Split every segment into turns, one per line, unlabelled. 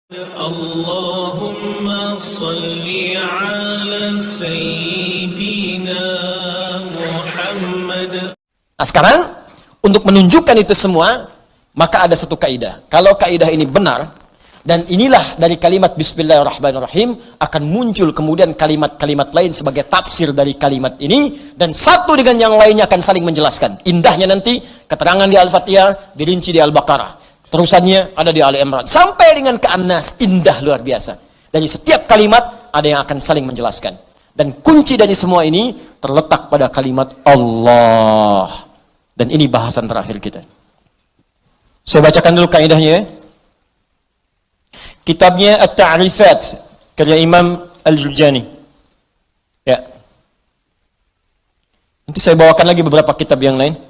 Allahumma salli ala Sayyidina Muhammad.
Nah sekarang untuk menunjukkan itu semua, maka ada satu kaidah. Kalau kaidah ini benar, dan inilah dari kalimat Bismillahirrahmanirrahim akan muncul kemudian kalimat-kalimat lain sebagai tafsir dari kalimat ini, dan satu dengan yang lainnya akan saling menjelaskan. Indahnya nanti keterangan di Al-Fatihah dirinci di Al-Baqarah, terusannya ada di Ali Imran sampai dengan ke An-Nas. Indah luar biasa. Dari setiap kalimat ada yang akan saling menjelaskan. Dan kunci dari semua ini terletak pada kalimat Allah. Dan ini bahasan terakhir kita. Saya bacakan dulu kaidahnya ya. Kitabnya At-Ta'rifat karya Imam Al-Jurjani. Ya. Nanti saya bawakan lagi beberapa kitab yang lain.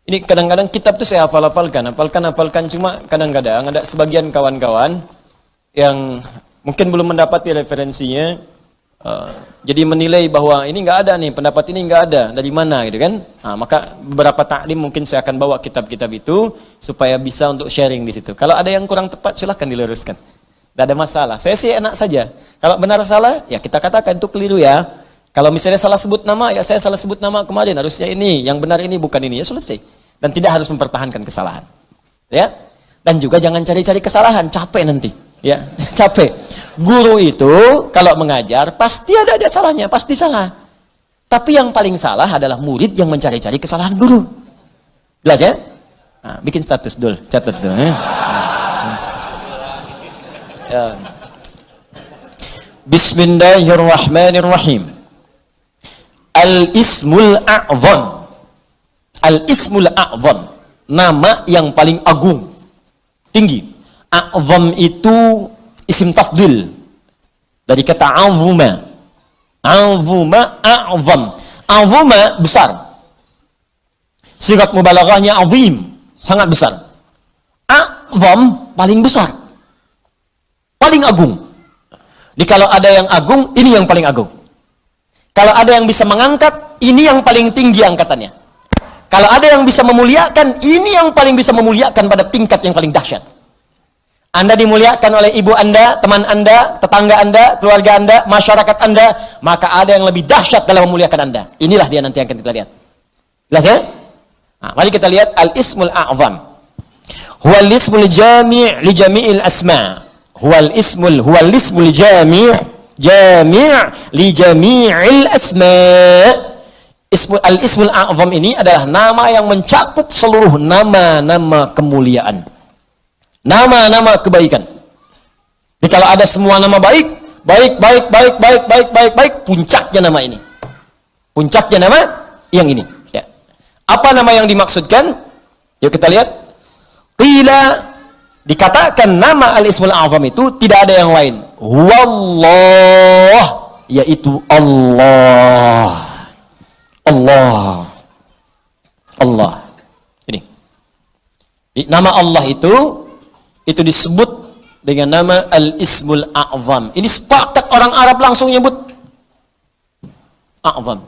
Ini kadang-kadang kitab itu saya hafalkan cuma kadang-kadang ada sebagian kawan-kawan yang mungkin belum mendapati referensinya, jadi menilai bahwa ini nggak ada nih, pendapat ini nggak ada, dari mana gitu kan? Nah, maka beberapa taklim mungkin saya akan bawa kitab-kitab itu supaya bisa untuk sharing di situ. Kalau ada yang kurang tepat silahkan diluruskan, tidak ada masalah. Saya sih enak saja. Kalau benar salah ya kita katakan itu keliru ya. Kalau misalnya salah sebut nama, ya saya salah sebut nama kemarin, harusnya ini, yang benar ini bukan ini, ya selesai. Dan tidak harus mempertahankan kesalahan. Ya. Dan juga jangan cari-cari kesalahan, capek nanti. Ya, capek. Guru itu kalau mengajar pasti ada salahnya, pasti salah. Tapi yang paling salah adalah murid yang mencari-cari kesalahan guru. Jelas ya? Nah, bikin status dulu, catat dulu. Ya. Ya. Bismillahirrahmanirrahim. Al-Ismul A'zam. Al-Ismul A'zam, nama yang paling agung, tinggi. A'zam itu isim tafdil dari kata azuma. Azuma, a'zam. Azuma besar. Sigat mubalaghahnya azim, sangat besar. A'zam paling besar, paling agung. Jadi kalau ada yang agung, ini yang paling agung. Kalau ada yang bisa mengangkat, ini yang paling tinggi angkatannya. Kalau ada yang bisa memuliakan, ini yang paling bisa memuliakan pada tingkat yang paling dahsyat. Anda dimuliakan oleh ibu Anda, teman Anda, tetangga Anda, keluarga Anda, masyarakat Anda, maka ada yang lebih dahsyat dalam memuliakan Anda. Inilah dia nanti yang akan kita lihat. Jelas ya? Nah, mari kita lihat Al-Ismul A'zam. Huwal ismul jami' li jami'il asma'. Huwal ismul jami' li jami'il asma'. Al-Ismul A'zam ini adalah nama yang mencakup seluruh nama-nama kemuliaan, nama-nama kebaikan. Jadi kalau ada semua nama baik, puncaknya nama ini. Puncaknya nama yang ini. Ya. Apa nama yang dimaksudkan? Yuk kita lihat. Qila, dikatakan nama Al-Ismul A'zam itu tidak ada yang lain. Wallah, yaitu Allah. Allah. Ini. Nama Allah itu disebut dengan nama Al-Ismul A'zam. Ini sepakat orang Arab langsung nyebut A'zam.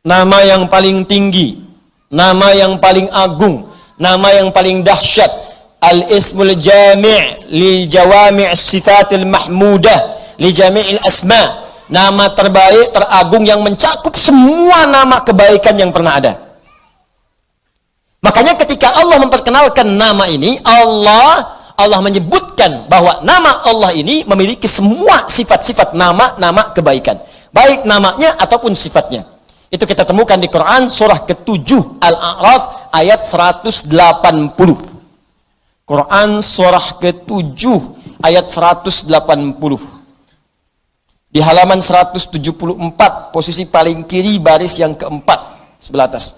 Nama yang paling tinggi, nama yang paling agung, nama yang paling dahsyat. Al-Ismul Jami' li Jawami' Sifatil Mahmudah li Jami'il Asma'. Nama terbaik, teragung yang mencakup semua nama kebaikan yang pernah ada. Makanya ketika Allah memperkenalkan nama ini, Allah menyebutkan bahwa nama Allah ini memiliki semua sifat-sifat nama-nama kebaikan. Baik namanya ataupun sifatnya. Itu kita temukan di Quran surah ke-7 Al-A'raf ayat 180. Quran surah ke-7 ayat 180. Di halaman 174, posisi paling kiri, baris yang keempat, sebelah atas.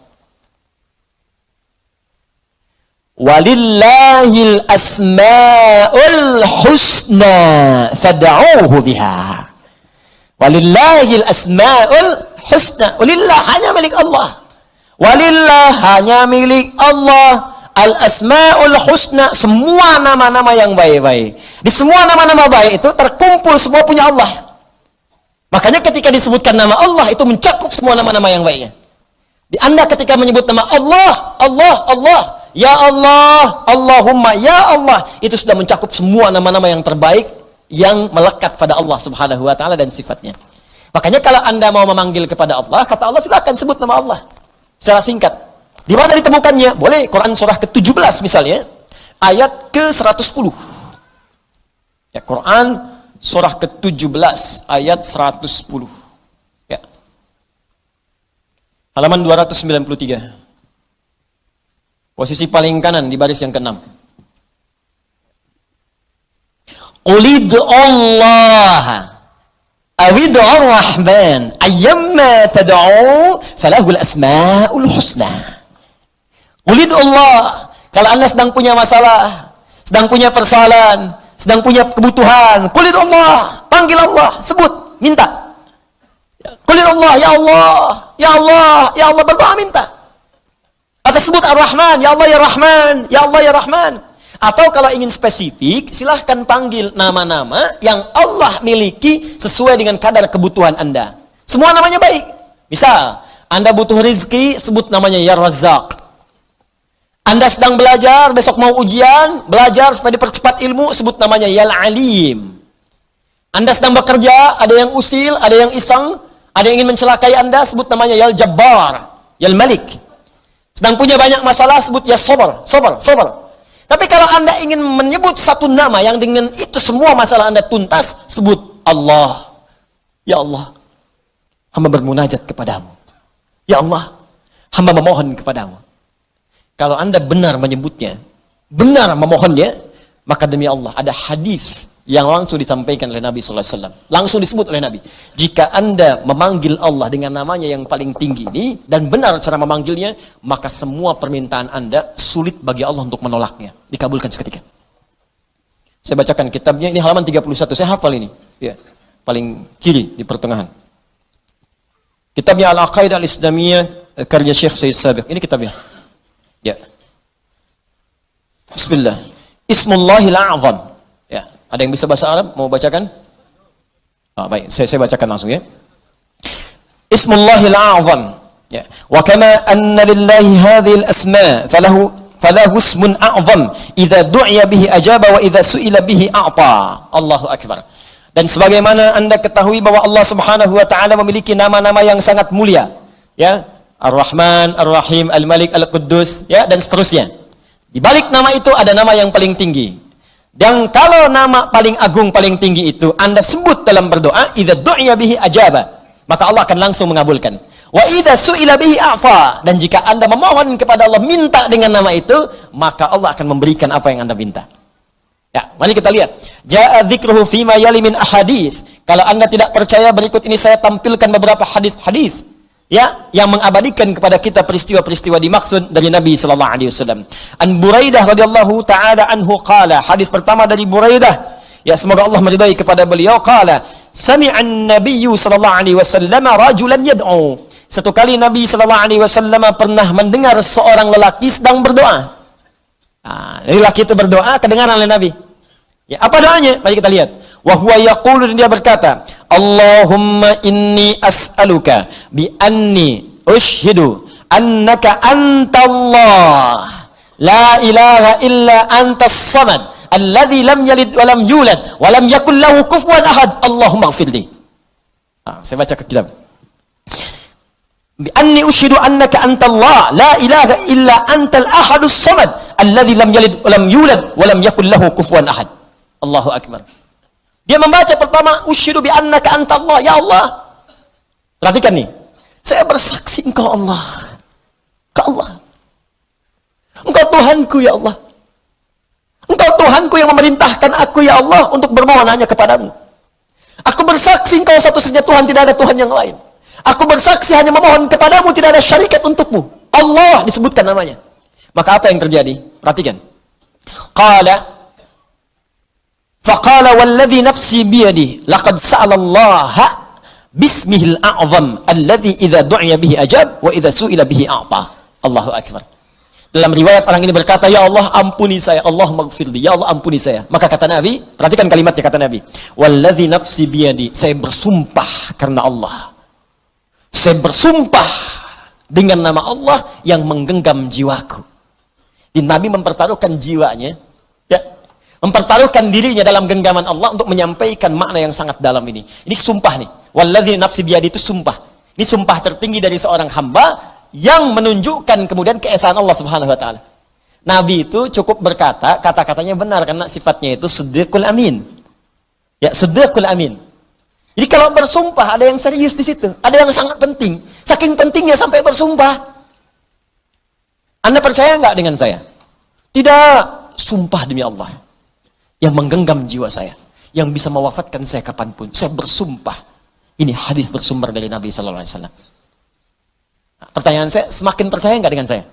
Walillahil asma'ul husna fad'uuhu biha. Walillahil asma'ul husna. Walillah, hanya milik Allah. Walillah, hanya milik Allah. Al-asma'ul husna, semua nama-nama yang baik-baik. Di semua nama-nama baik itu terkumpul semua punya Allah. Makanya ketika disebutkan nama Allah itu mencakup semua nama-nama yang baiknya. Di Anda ketika menyebut nama Allah, ya Allah, Allahumma, ya Allah. Itu sudah mencakup semua nama-nama yang terbaik yang melekat pada Allah Subhanahu wa taala dan sifatnya. Makanya kalau Anda mau memanggil kepada Allah, kata Allah, silakan sebut nama Allah secara singkat. Di mana ditemukannya? Boleh Quran surah ke-17 misalnya, ayat ke-110. Ya, Quran surah ke-17 ayat 110. Ya. Halaman 293. Posisi paling kanan di baris yang ke-6. Qulid Allah awid'ur rahman ayyamma tad'u falahul asmaul husna. Qulid Allah, kalau Anda sedang punya masalah, sedang punya persoalan, sedang punya kebutuhan, qulid Allah, panggil Allah, sebut, minta. Qulid Allah, ya Allah, ya Allah, ya Allah, berdoa minta. Atau sebut Ar-Rahman, ya Allah ya Rahman, ya Allah ya Rahman. Atau kalau ingin spesifik, silahkan panggil nama-nama yang Allah miliki sesuai dengan kadar kebutuhan Anda. Semua namanya baik. Misal, Anda butuh rezeki, sebut namanya ya Razzaq. Anda sedang belajar, besok mau ujian, belajar supaya dipercepat ilmu, sebut namanya ya Alim. Anda sedang bekerja, ada yang usil, ada yang iseng, ada yang ingin mencelakai Anda, sebut namanya ya Jabbar, ya Malik. Sedang punya banyak masalah, sebut ya Sabar, Sabar, Sabar. Tapi kalau Anda ingin menyebut satu nama yang dengan itu semua masalah Anda tuntas, sebut Allah. Ya Allah, hamba bermunajat kepadamu. Ya Allah, hamba memohon kepadamu. Kalau Anda benar menyebutnya, benar memohonnya, maka demi Allah ada hadis yang langsung disampaikan oleh Nabi sallallahu alaihi wasallam. Langsung disebut oleh Nabi. Jika Anda memanggil Allah dengan namanya yang paling tinggi ini dan benar cara memanggilnya, maka semua permintaan Anda sulit bagi Allah untuk menolaknya. Dikabulkan seketika. Saya bacakan kitabnya, ini halaman 31. Saya hafal ini. Ya, paling kiri di pertengahan. Kitabnya Al-Aqaidah Al-Islamiyah karya Syekh Said Sabiq. Ini kitabnya. Ya. Bismillah. Ismullahil A'zam. Ya, ada yang bisa bahasa Arab mau bacakan? Baik, saya bacakan langsung ya. Ismullahil A'zam. Ya. Wa kama anna lillahi hadhil asma falahu ismun a'zam idza du'iya bihi ajaba wa idza su'ila bihi a'ta. Allahu akbar. Dan sebagaimana Anda ketahui bahwa Allah Subhanahu wa taala memiliki nama-nama yang sangat mulia, ya. Ar-Rahman, Ar-Rahim, Al-Malik, Al-Quddus, ya, dan seterusnya. Di balik nama itu ada nama yang paling tinggi. Dan kalau nama paling agung, paling tinggi itu Anda sebut dalam berdoa, idza du'iya bihi ajaba, maka Allah akan langsung mengabulkan. Wa idza su'ila bihi a'fa, dan jika Anda memohon kepada Allah minta dengan nama itu, maka Allah akan memberikan apa yang Anda minta. Ya, mari kita lihat. Ja'a dzikruhu fima yali min ahadits. Kalau Anda tidak percaya, berikut ini saya tampilkan beberapa hadis-hadis, ya, yang mengabadikan kepada kita peristiwa-peristiwa dimaksud dari Nabi sallallahu alaihi wasallam. An Buraidah radhiyallahu taala anhu qala, hadis pertama dari Buraidah, ya semoga Allah meridai kepada beliau, qala sami'an nabiyyu sallallahu alaihi wasallam rajulan yad'u. Satu kali Nabi sallallahu alaihi wasallam pernah mendengar seorang lelaki sedang berdoa. Lelaki itu berdoa, kedengaran oleh Nabi. Ya, apa doanya? Mari kita lihat. Wa huwa yaqulu, dia berkata, Allahumma inni as'aluka bi anni ushhidu annaka antallah la ilaha illa antas samad alladzi lam yalid wa lam yulad wa lam yakul lahu kufuwan ahad Allahumma ighfirli. Saya baca ke kitab. Bi anni ushhidu annaka antallah la ilaha illa antal ahadus samad alladzi lam yalid wa lam yulad wa lam yakul lahu kufuwan ahad. Allahu akbar. Dia membaca pertama, usyidu bi annaka antallah, ya Allah. Perhatikan nih. Saya bersaksi Engkau Allah. Engkau Allah. Engkau Tuhanku ya Allah. Engkau Tuhanku yang memerintahkan aku ya Allah untuk bermohon hanya kepadamu. Aku bersaksi Engkau satu-satunya Tuhan, tidak ada Tuhan yang lain. Aku bersaksi hanya memohon kepadamu, tidak ada syarikat untukmu. Allah disebutkan namanya. Maka apa yang terjadi? Perhatikan. Faqala walladhi nafsi biyadi laqad sa'ala Allah bismihil a'zam alladhi idza du'iya bihi ajab wa idza su'ila bihi a'ta. Allahu akbar. Dalam riwayat orang ini berkata, ya Allah ampuni saya, Allahumma ighfirli, ya Allah ampuni saya. Maka kata Nabi, perhatikan kalimatnya, kata Nabi, walladhi nafsi biyadi, saya bersumpah karena Allah. Saya bersumpah dengan nama Allah yang menggenggam jiwaku. Nabi mempertaruhkan jiwanya, ya, mempertaruhkan dirinya dalam genggaman Allah untuk menyampaikan makna yang sangat dalam ini. Ini sumpah nih. Wallazi nafsi biyadi itu sumpah. Ini sumpah tertinggi dari seorang hamba yang menunjukkan kemudian keesaan Allah Subhanahu wa taala. Nabi itu cukup berkata, kata-katanya benar karena sifatnya itu siddiqul amin. Ya, siddiqul amin. Jadi kalau bersumpah ada yang serius di situ, ada yang sangat penting. Saking pentingnya sampai bersumpah. Anda percaya nggak dengan saya? Tidak, sumpah demi Allah yang menggenggam jiwa saya, yang bisa mewafatkan saya kapanpun. Saya bersumpah. Ini hadis bersumber dari Nabi Sallallahu Alaihi Wasallam. Pertanyaan saya, semakin percaya nggak dengan saya?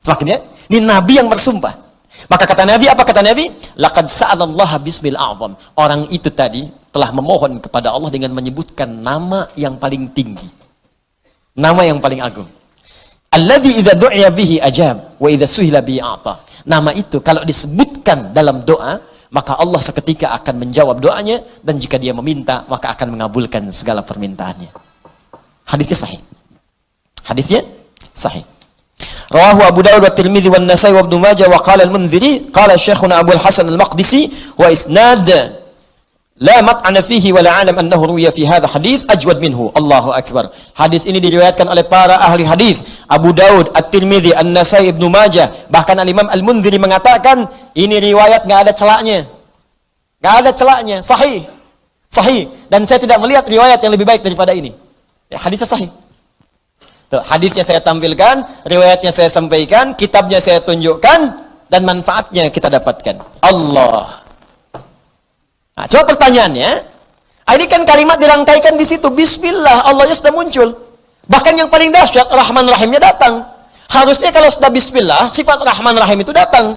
Semakin ya? Ini Nabi yang bersumpah. Maka kata Nabi, apa kata Nabi? Laqad sa'alallaha bismil a'zam. Orang itu tadi telah memohon kepada Allah dengan menyebutkan nama yang paling tinggi. Nama yang paling agung. Alladzi idza du'iya bihi ajab wa idza suhila bihi a'ta. Nama itu kalau disebutkan dalam doa, maka Allah seketika akan menjawab doanya, dan jika dia meminta, maka akan mengabulkan segala permintaannya. Hadisnya sahih. Hadisnya sahih. Rawahu Abu Dawud wa Tirmidzi wa Nasai wa Ibnu Majah wa qala al-Munziri qala Syekhuna Abu al-Hasan al-Maqdisi wa isnad la mat'ana fihi wa la alam annahu ruwiya fi hadha hadis ajwad minhu. Allahu akbar. Hadis ini diriwayatkan oleh para ahli hadis, Abu Daud, At-Tirmidzi, An-Nasai, Ibnu Majah, bahkan Al-Imam Al-Munziri mengatakan ini riwayat enggak ada celaknya. Enggak ada celaknya, sahih. Sahih, dan saya tidak melihat riwayat yang lebih baik daripada ini. Ya, hadisnya sahih. Tuh, hadisnya saya tampilkan, riwayatnya saya sampaikan, kitabnya saya tunjukkan, dan manfaatnya kita dapatkan. Allah. Nah, coba pertanyaannya, ini kan kalimat dirangkaikan di situ, Bismillah, Allahnya sudah muncul. Bahkan yang paling dahsyat, Rahman Rahimnya datang. Harusnya kalau sudah Bismillah, sifat Rahman Rahim itu datang.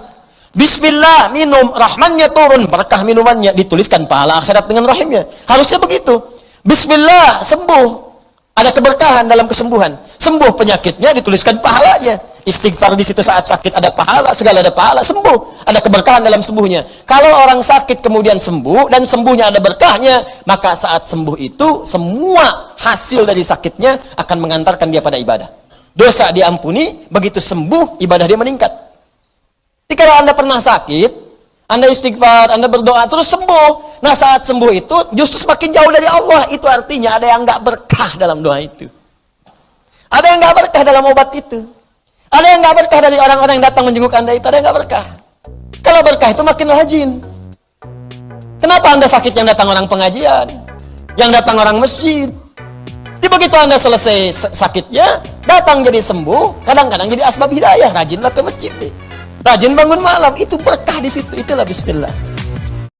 Bismillah, minum, Rahmannya turun, berkah minumannya, dituliskan pahala akhirat dengan Rahimnya. Harusnya begitu. Bismillah, sembuh. Ada keberkahan dalam kesembuhan. Sembuh penyakitnya, dituliskan pahalanya. Istighfar di situ saat sakit ada pahala, segala ada pahala, sembuh. Ada keberkahan dalam sembuhnya. Kalau orang sakit kemudian sembuh, dan sembuhnya ada berkahnya, maka saat sembuh itu, semua hasil dari sakitnya akan mengantarkan dia pada ibadah. Dosa diampuni, begitu sembuh, ibadah dia meningkat. Jadi kalau Anda pernah sakit, Anda istighfar, Anda berdoa, terus sembuh. Nah saat sembuh itu justru semakin jauh dari Allah. Itu artinya ada yang nggak berkah dalam doa itu. Ada yang nggak berkah dalam obat itu. Ada yang nggak berkah dari orang-orang yang datang menjenguk Anda itu. Ada yang nggak berkah. Kalau berkah itu makin rajin. Kenapa Anda sakit yang datang orang pengajian? Yang datang orang masjid? Jadi begitu Anda selesai sakitnya, datang jadi sembuh, kadang-kadang jadi asbab hidayah. Rajinlah ke masjid. Rajin bangun malam, itu berkah di situ. Itulah Bismillah.